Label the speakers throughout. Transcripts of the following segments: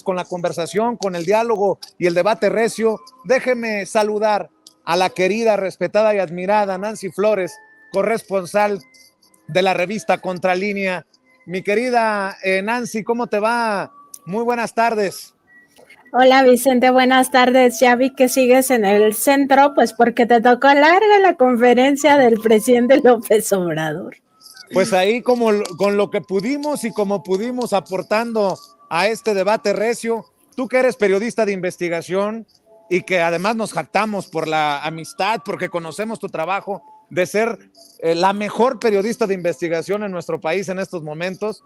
Speaker 1: con la conversación, con el diálogo y el debate recio, déjeme saludar a la querida, respetada y admirada Nancy Flores, corresponsal de la revista Contralínea. Mi querida Nancy, ¿cómo te va? Muy buenas tardes.
Speaker 2: Hola Vicente, buenas tardes. Ya vi que sigues en el centro, pues porque te tocó larga la conferencia del presidente López Obrador.
Speaker 1: Pues ahí como con lo que pudimos y como pudimos aportando a este debate recio, tú que eres periodista de investigación y que además nos jactamos por la amistad, porque conocemos tu trabajo de ser la mejor periodista de investigación en nuestro país en estos momentos,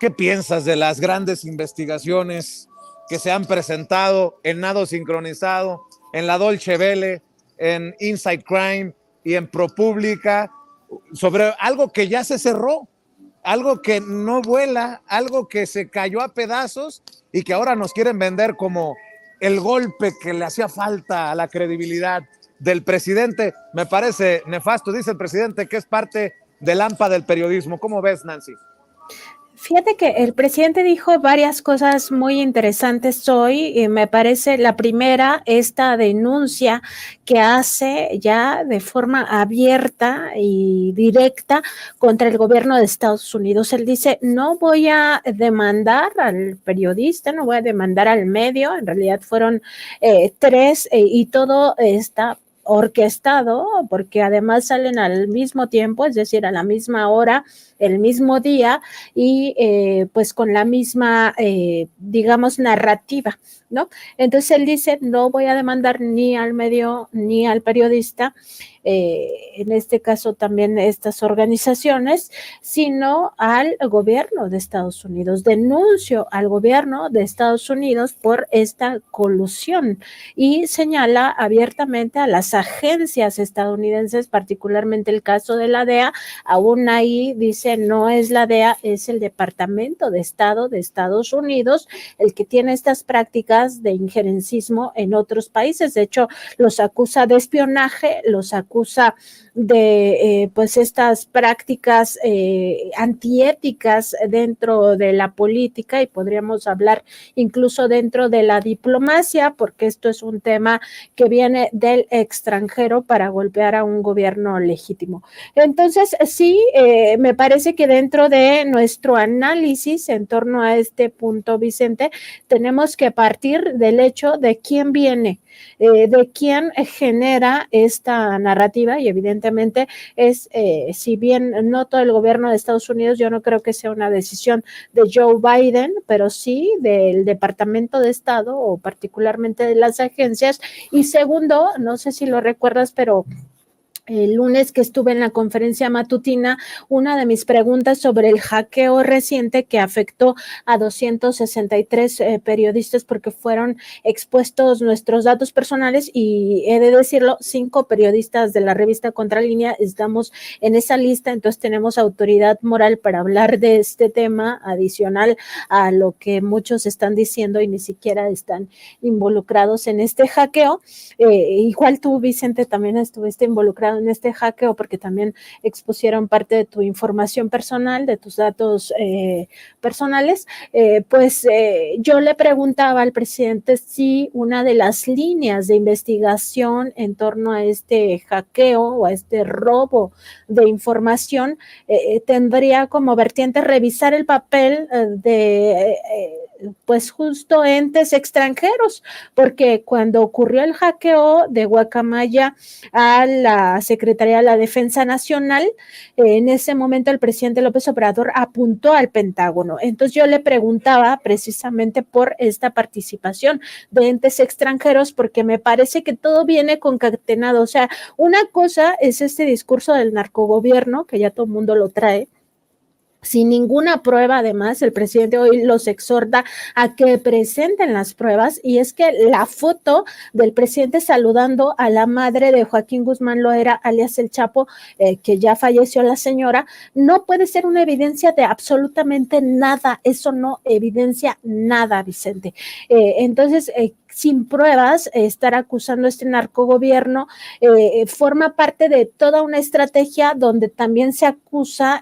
Speaker 1: ¿qué piensas de las grandes investigaciones que se han presentado en Nado Sincronizado, en la Dolce Vele, en Inside Crime y en ProPublica, sobre algo que ya se cerró, algo que no vuela, algo que se cayó a pedazos y que ahora nos quieren vender como el golpe que le hacía falta a la credibilidad del presidente? Me parece nefasto. Dice el presidente que es parte del AMPA del periodismo. ¿Cómo ves, Nancy?
Speaker 2: Fíjate que el presidente dijo varias cosas muy interesantes hoy, y me parece la primera, esta denuncia que hace ya de forma abierta y directa contra el gobierno de Estados Unidos. Él dice, no voy a demandar al periodista, no voy a demandar al medio, en realidad fueron tres y todo está orquestado, porque además salen al mismo tiempo, es decir, a la misma hora, el mismo día y pues con la misma, digamos, narrativa, ¿no? Entonces él dice, no voy a demandar ni al medio ni al periodista, en este caso también estas organizaciones, sino al gobierno de Estados Unidos. Denuncio al gobierno de Estados Unidos por esta colusión y señala abiertamente a las agencias estadounidenses, particularmente el caso de la DEA. Aún ahí dice, no es la DEA, es el Departamento de Estado de Estados Unidos el que tiene estas prácticas de injerencismo en otros países. De hecho, los acusa de espionaje, los acusa de pues estas prácticas antiéticas dentro de la política, y podríamos hablar incluso dentro de la diplomacia, porque esto es un tema que viene del extranjero para golpear a un gobierno legítimo. Entonces, sí, me parece que dentro de nuestro análisis en torno a este punto, Vicente, tenemos que partir del hecho de quién viene, de quién genera esta narrativa, y evidentemente es, si bien no todo el gobierno de Estados Unidos, yo no creo que sea una decisión de Joe Biden, pero sí del Departamento de Estado o particularmente de las agencias. Y segundo, no sé si lo recuerdas, pero el lunes que estuve en la conferencia matutina, una de mis preguntas sobre el hackeo reciente que afectó a 263 periodistas porque fueron expuestos nuestros datos personales, y he de decirlo, 5 periodistas de la revista Contralínea estamos en esa lista, entonces tenemos autoridad moral para hablar de este tema adicional a lo que muchos están diciendo y ni siquiera están involucrados en este hackeo. Igual tú, Vicente, también estuviste involucrado en este hackeo porque también expusieron parte de tu información personal, de tus datos personales. Yo le preguntaba al presidente si una de las líneas de investigación en torno a este hackeo o a este robo de información tendría como vertiente revisar el papel de pues justo entes extranjeros, porque cuando ocurrió el hackeo de Guacamaya a la Secretaría de la Defensa Nacional, en ese momento el presidente López Obrador apuntó al Pentágono. Entonces yo le preguntaba precisamente por esta participación de entes extranjeros, porque me parece que todo viene concatenado. O sea, una cosa es este discurso del narcogobierno, que ya todo el mundo lo trae, sin ninguna prueba. Además, el presidente hoy los exhorta a que presenten las pruebas, y es que la foto del presidente saludando a la madre de Joaquín Guzmán Loera, alias El Chapo, que ya falleció la señora, no puede ser una evidencia de absolutamente nada. Eso no evidencia nada, Vicente. Entonces, sin pruebas, estar acusando a este narcogobierno forma parte de toda una estrategia donde también se acusa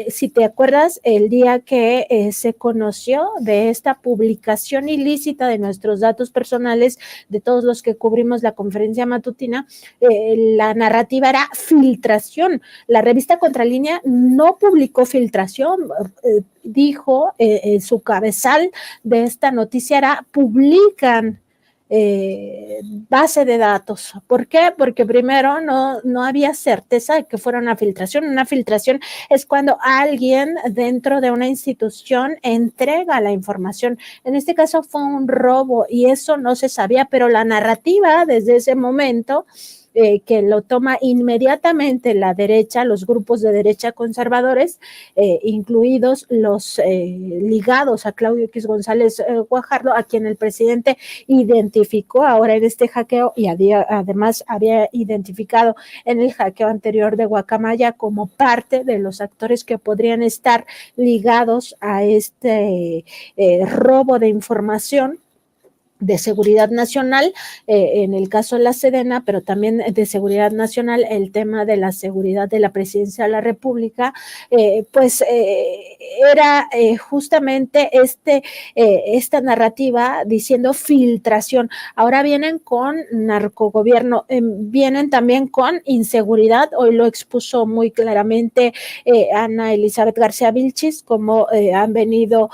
Speaker 2: si te acuerdas, el día que se conoció de esta publicación ilícita de nuestros datos personales, de todos los que cubrimos la conferencia matutina, la narrativa era filtración. La revista Contralínea no publicó filtración, dijo su cabezal de esta noticia era publican base de datos. ¿Por qué? Porque primero no había certeza de que fuera una filtración. Una filtración es cuando alguien dentro de una institución entrega la información. En este caso fue un robo y eso no se sabía, pero la narrativa desde ese momento que lo toma inmediatamente la derecha, los grupos de derecha conservadores, incluidos los ligados a Claudio X González Guajardo, a quien el presidente identificó ahora en este hackeo y además había identificado en el hackeo anterior de Guacamaya como parte de los actores que podrían estar ligados a este robo de información de seguridad nacional, en el caso de la Sedena, pero también de seguridad nacional, el tema de la seguridad de la presidencia de la República, era justamente esta narrativa diciendo filtración. Ahora vienen con narcogobierno, vienen también con inseguridad. Hoy lo expuso muy claramente Ana Elizabeth García Vilchis, como han venido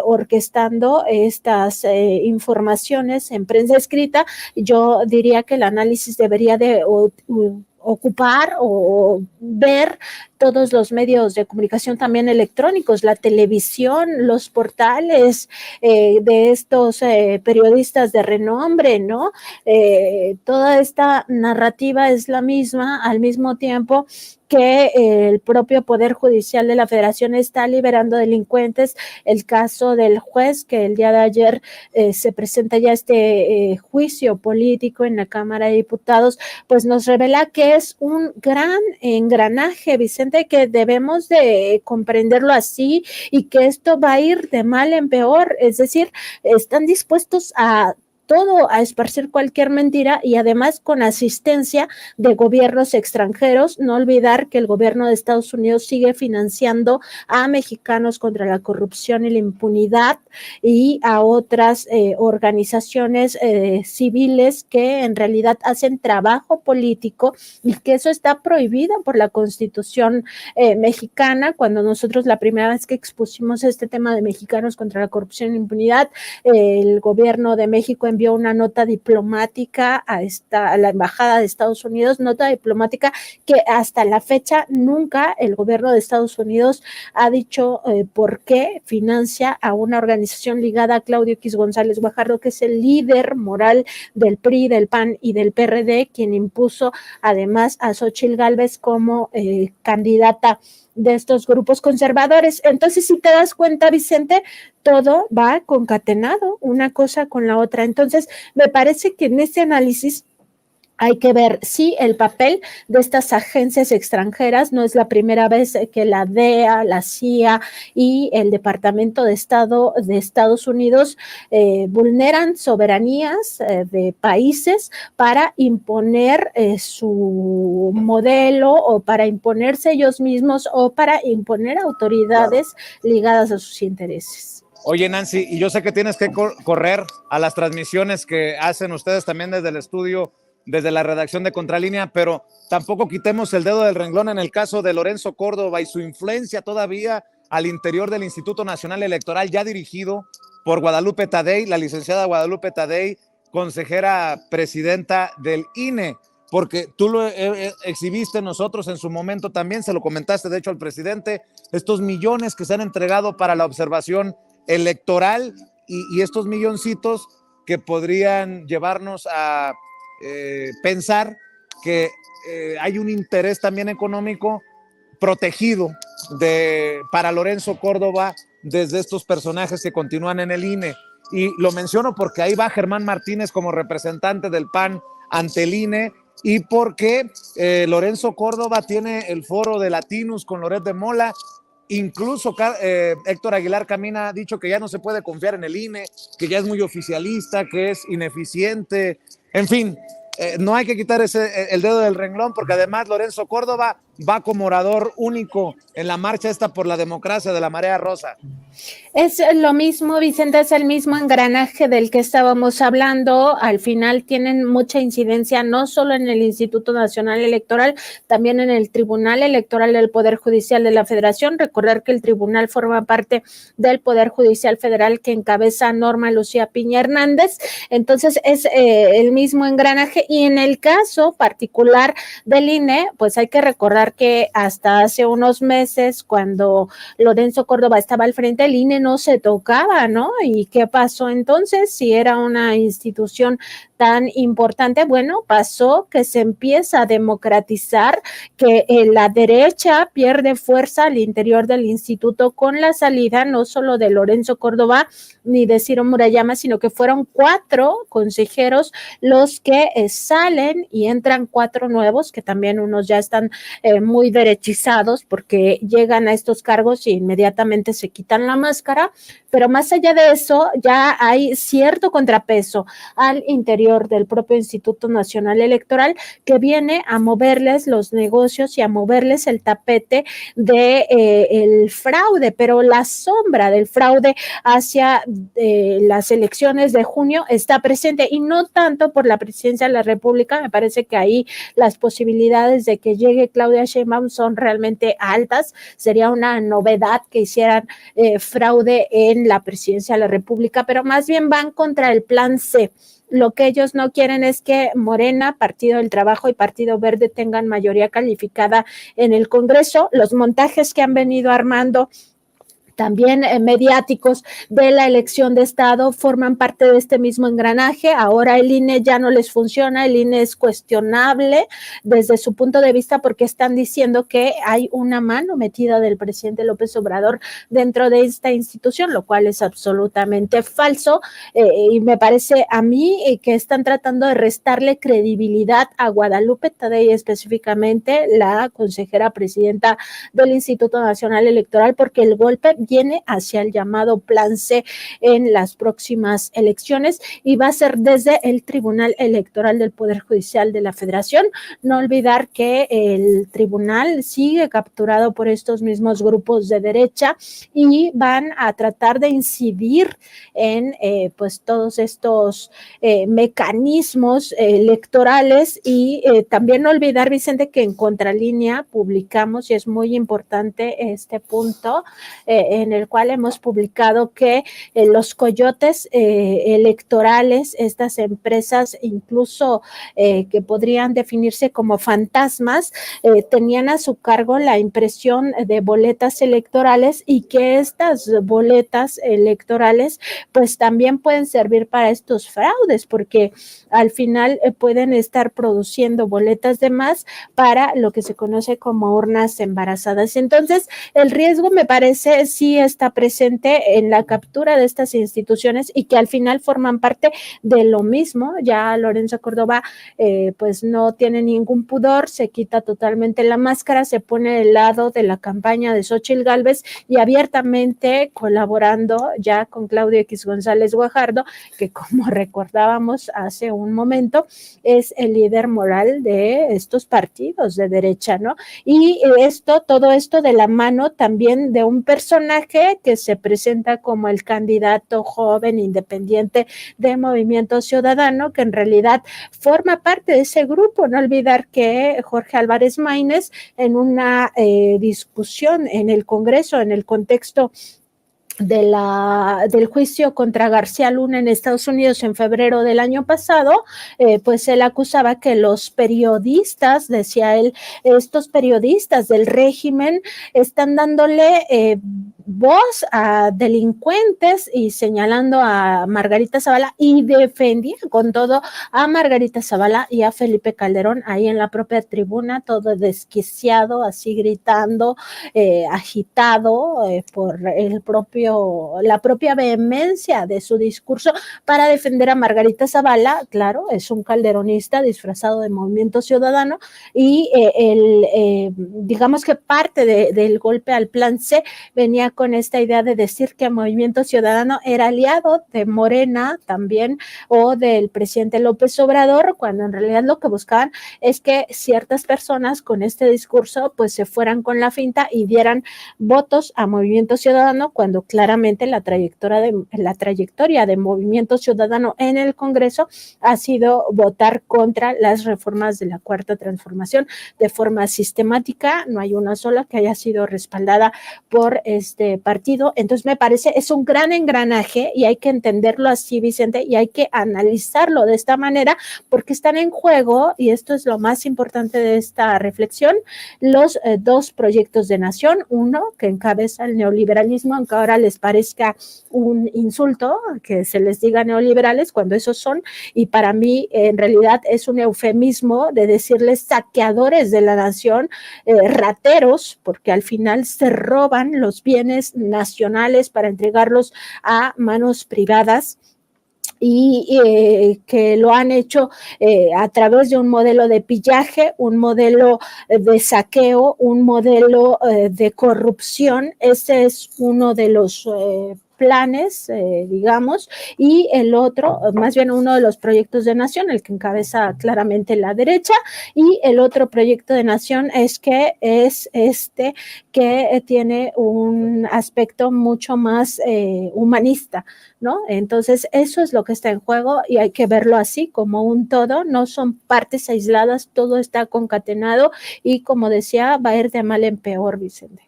Speaker 2: orquestando estas informaciones en prensa escrita. Yo diría que el análisis debería de ocupar o ver todos los medios de comunicación también electrónicos, la televisión, los portales de estos periodistas de renombre, ¿no? Toda esta narrativa es la misma, al mismo tiempo que el propio Poder Judicial de la Federación está liberando delincuentes. El caso del juez que el día de ayer se presenta ya este juicio político en la Cámara de Diputados, pues nos revela que es un gran engranaje, Vicente, que debemos de comprenderlo así y que esto va a ir de mal en peor. Es decir, están dispuestos a todo, a esparcir cualquier mentira y además con asistencia de gobiernos extranjeros. No olvidar que el gobierno de Estados Unidos sigue financiando a mexicanos contra la corrupción y la impunidad y a otras organizaciones civiles que en realidad hacen trabajo político y que eso está prohibido por la Constitución mexicana. Cuando nosotros la primera vez que expusimos este tema de mexicanos contra la corrupción y la impunidad, el gobierno de México envió una nota diplomática a la Embajada de Estados Unidos, nota diplomática que hasta la fecha nunca el gobierno de Estados Unidos ha dicho por qué financia a una organización ligada a Claudio X González Guajardo, que es el líder moral del PRI, del PAN y del PRD, quien impuso además a Xóchitl Gálvez como candidata de estos grupos conservadores. Entonces, si te das cuenta, Vicente, todo va concatenado, una cosa con la otra. Entonces, me parece que en este análisis hay que ver sí el papel de estas agencias extranjeras. No es la primera vez que la DEA, la CIA y el Departamento de Estado de Estados Unidos vulneran soberanías de países para imponer su modelo o para imponerse ellos mismos o para imponer autoridades ligadas a sus intereses.
Speaker 1: Oye, Nancy, y yo sé que tienes que correr a las transmisiones que hacen ustedes también desde el estudio, desde la redacción de Contralínea, pero tampoco quitemos el dedo del renglón en el caso de Lorenzo Córdoba y su influencia todavía al interior del Instituto Nacional Electoral, ya dirigido por Guadalupe Tadei, la licenciada Guadalupe Tadei, consejera presidenta del INE, porque tú lo exhibiste nosotros en su momento también, se lo comentaste de hecho al presidente, estos millones que se han entregado para la observación electoral y estos milloncitos que podrían llevarnos a pensar que hay un interés también económico protegido para Lorenzo Córdoba desde estos personajes que continúan en el INE. Y lo menciono porque ahí va Germán Martínez como representante del PAN ante el INE y porque Lorenzo Córdoba tiene el foro de Latinus con Loret de Mola Incluso Héctor Aguilar Camina ha dicho que ya no se puede confiar en el INE, que ya es muy oficialista, que es ineficiente. En fin, no hay que quitar el dedo del renglón, porque además Lorenzo Córdoba va como orador único en la marcha esta por la democracia de la Marea Rosa.
Speaker 2: Es lo mismo, Vicente, es el mismo engranaje del que estábamos hablando. Al final tienen mucha incidencia no solo en el Instituto Nacional Electoral, también en el Tribunal Electoral del Poder Judicial de la Federación. Recordar que el tribunal forma parte del Poder Judicial Federal que encabeza Norma Lucía Piña Hernández. Entonces es el mismo engranaje, y en el caso particular del INE, pues hay que recordar que hasta hace unos meses, cuando Lorenzo Córdoba estaba al frente, el INE no se tocaba, ¿no? ¿Y qué pasó entonces? Si era una institución tan importante, bueno, pasó que se empieza a democratizar, que la derecha pierde fuerza al interior del instituto con la salida no solo de Lorenzo Córdoba ni de Ciro Murayama, sino que fueron 4 consejeros los que salen, y entran 4 nuevos, que también unos ya están muy derechizados porque llegan a estos cargos y inmediatamente se quitan la máscara. Pero más allá de eso, ya hay cierto contrapeso al interior del propio Instituto Nacional Electoral, que viene a moverles los negocios y a moverles el tapete de el fraude, pero la sombra del fraude hacia las elecciones de junio está presente, y no tanto por la presidencia de la República. Me parece que ahí las posibilidades de que llegue Claudia Sheinbaum son realmente altas. Sería una novedad que hicieran fraude en la presidencia de la República, pero más bien van contra el plan C. Lo que ellos no quieren es que Morena, Partido del Trabajo y Partido Verde tengan mayoría calificada en el Congreso. Los montajes que han venido armando también mediáticos de la elección de Estado forman parte de este mismo engranaje. Ahora el INE ya no les funciona, el INE es cuestionable desde su punto de vista, porque están diciendo que hay una mano metida del presidente López Obrador dentro de esta institución, lo cual es absolutamente falso, y me parece a mí que están tratando de restarle credibilidad a Guadalupe Tadei, específicamente la consejera presidenta del Instituto Nacional Electoral, porque el golpe viene hacia el llamado plan C en las próximas elecciones, y va a ser desde el Tribunal Electoral del Poder Judicial de la Federación. No olvidar que el tribunal sigue capturado por estos mismos grupos de derecha, y van a tratar de incidir en pues todos estos mecanismos electorales. Y también no olvidar, Vicente, que en Contralínea publicamos, y es muy importante este punto, en el cual hemos publicado que los coyotes electorales, estas empresas incluso que podrían definirse como fantasmas, tenían a su cargo la impresión de boletas electorales, y que estas boletas electorales pues también pueden servir para estos fraudes, porque al final pueden estar produciendo boletas de más para lo que se conoce como urnas embarazadas. Entonces, el riesgo, me parece, sí está presente en la captura de estas instituciones, y que al final forman parte de lo mismo. Ya Lorenzo Córdoba pues no tiene ningún pudor, se quita totalmente la máscara, se pone del lado de la campaña de Xóchitl Gálvez, y abiertamente colaborando ya con Claudio X González Guajardo, que, como recordábamos hace un momento, es el líder moral de estos partidos de derecha, ¿no? Y todo esto de la mano también de un personaje que se presenta como el candidato joven independiente de Movimiento Ciudadano, que en realidad forma parte de ese grupo. No olvidar que Jorge Álvarez Maínez, en una discusión en el Congreso, en el contexto del juicio contra García Luna en Estados Unidos en febrero del año pasado, pues él acusaba que los periodistas, decía él, estos periodistas del régimen están dándole voz a delincuentes y señalando a Margarita Zavala y defendía con todo a Margarita Zavala y a Felipe Calderón ahí en la propia tribuna, todo desquiciado, así gritando, agitado por la propia vehemencia de su discurso para defender a Margarita Zavala. Claro, es un calderonista disfrazado de Movimiento Ciudadano y digamos que parte del golpe al plan C venía con esta idea de decir que Movimiento Ciudadano era aliado de Morena también o del presidente López Obrador, cuando en realidad lo que buscaban es que ciertas personas con este discurso pues se fueran con la finta y dieran votos a Movimiento Ciudadano, cuando claramente la trayectoria de Movimiento Ciudadano en el Congreso ha sido votar contra las reformas de la Cuarta Transformación de forma sistemática. No hay una sola que haya sido respaldada por este partido. Entonces me parece es un gran engranaje y hay que entenderlo así, Vicente, y hay que analizarlo de esta manera porque están en juego, y esto es lo más importante de esta reflexión, los dos proyectos de nación, uno que encabeza el neoliberalismo, aunque ahora les parezca un insulto que se les diga neoliberales cuando esos son, y para mí en realidad es un eufemismo de decirles saqueadores de la nación, rateros, porque al final se roban los bienes nacionales para entregarlos a manos privadas y que lo han hecho a través de un modelo de pillaje, un modelo de saqueo, un modelo de corrupción. Ese es uno de los planes, digamos, y el otro, más bien uno de los proyectos de nación, el que encabeza claramente la derecha, y el otro proyecto de nación es que es este que tiene un aspecto mucho más humanista, ¿no? Entonces, eso es lo que está en juego y hay que verlo así, como un todo, no son partes aisladas, todo está concatenado y, como decía, va a ir de mal en peor, Vicente.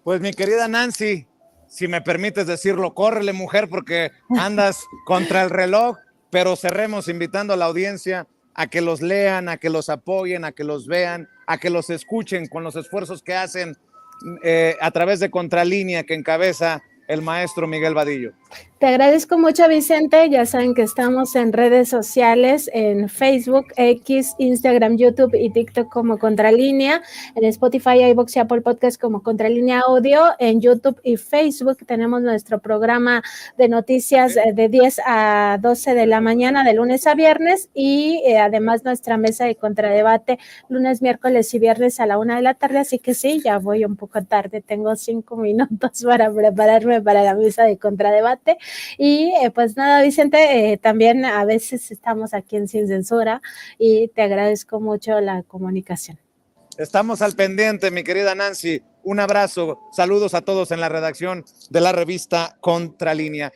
Speaker 1: Pues mi querida Nancy, si me permites decirlo, córrele, mujer, porque andas contra el reloj, pero cerremos invitando a la audiencia a que los lean, a que los apoyen, a que los vean, a que los escuchen con los esfuerzos que hacen a través de Contralínea que encabeza el maestro Miguel Vadillo.
Speaker 2: Te agradezco mucho, Vicente. Ya saben que estamos en redes sociales, en Facebook, X, Instagram, YouTube y TikTok como Contralínea, en Spotify, iVoox y Apple Podcast como Contralínea Audio, en YouTube y Facebook tenemos nuestro programa de noticias de 10 a 12 de la mañana, de lunes a viernes, y además nuestra mesa de contradebate lunes, miércoles y viernes a la 1 de la tarde, así que sí, ya voy un poco tarde, tengo 5 minutos para prepararme para la mesa de contradebate. Y pues nada, Vicente, también a veces estamos aquí en Sin Censura y te agradezco mucho la comunicación.
Speaker 1: Estamos al pendiente, mi querida Nancy. Un abrazo, saludos a todos en la redacción de la revista Contralínea.